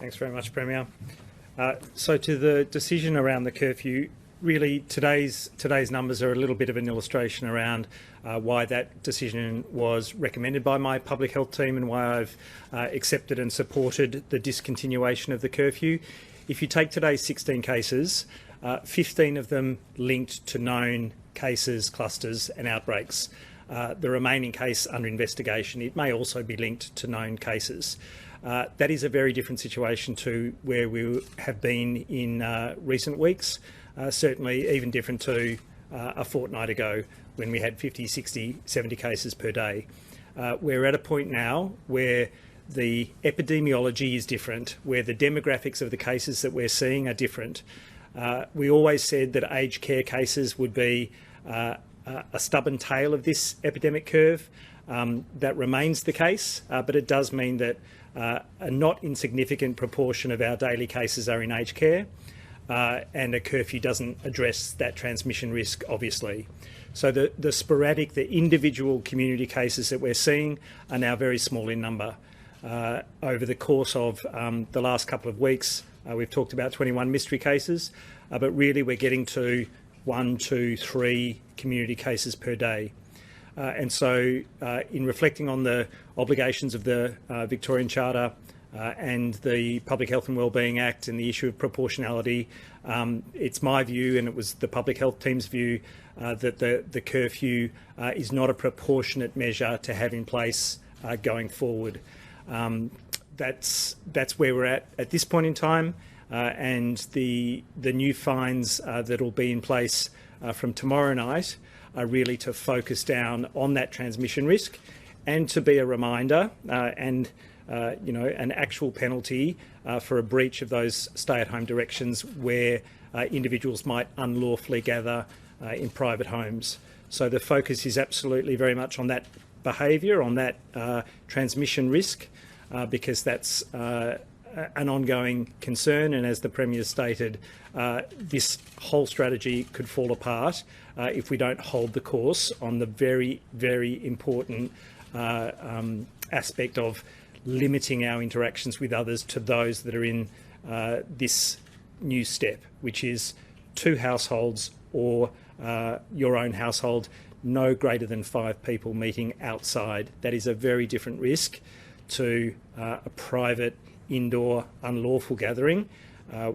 Thanks very much, Premier. So to the decision around the curfew, really today's numbers are a little bit of an illustration around why that decision was recommended by my public health team and why I've accepted and supported the discontinuation of the curfew. If you take today's 16 cases, 15 of them linked to known cases, clusters and outbreaks. The remaining case under investigation, it may also be linked to known cases. That is a very different situation to where we have been in recent weeks, certainly even different to a fortnight ago when we had 50, 60, 70 cases per day. We're at a point now where the epidemiology is different, where the demographics of the cases that we're seeing are different. We always said that aged care cases would be a stubborn tail of this epidemic curve. That remains the case, but it does mean that a not insignificant proportion of our daily cases are in aged care, and a curfew doesn't address that transmission risk, obviously. So the sporadic, the individual community cases that we're seeing are now very small in number. Over the course of the last couple of weeks, we've talked about 21 mystery cases, but really we're getting to 1, 2, 3 community cases per day. And so in reflecting on the obligations of the Victorian Charter and the Public Health and Wellbeing Act and the issue of proportionality, it's my view, and it was the Public Health team's view, that the curfew is not a proportionate measure to have in place going forward. That's where we're at this point in time, and the new fines that will be in place from tomorrow night are really to focus down on that transmission risk and to be a reminder and an actual penalty for a breach of those stay-at-home directions where individuals might unlawfully gather in private homes. So the focus is absolutely very much on that behaviour, on that transmission risk, because that's an ongoing concern, and as the Premier stated, this whole strategy could fall apart if we don't hold the course on the very, very important aspect of limiting our interactions with others to those that are in this new step, which is 2 households or your own household, no greater than 5 people meeting outside. That is a very different risk to a private, indoor, unlawful gathering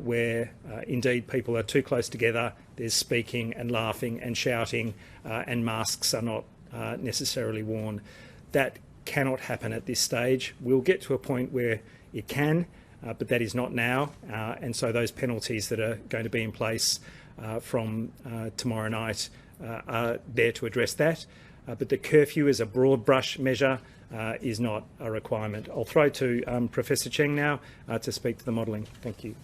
where indeed people are too close together, there's speaking and laughing and shouting and masks are not necessarily worn. That cannot happen at this stage. We'll get to a point where it can, but that is not now, and so those penalties that are going to be in place from tomorrow night are there to address that. But the curfew as a broad brush measure is not a requirement. I'll throw to Professor Cheng now to speak to the modelling. Thank you.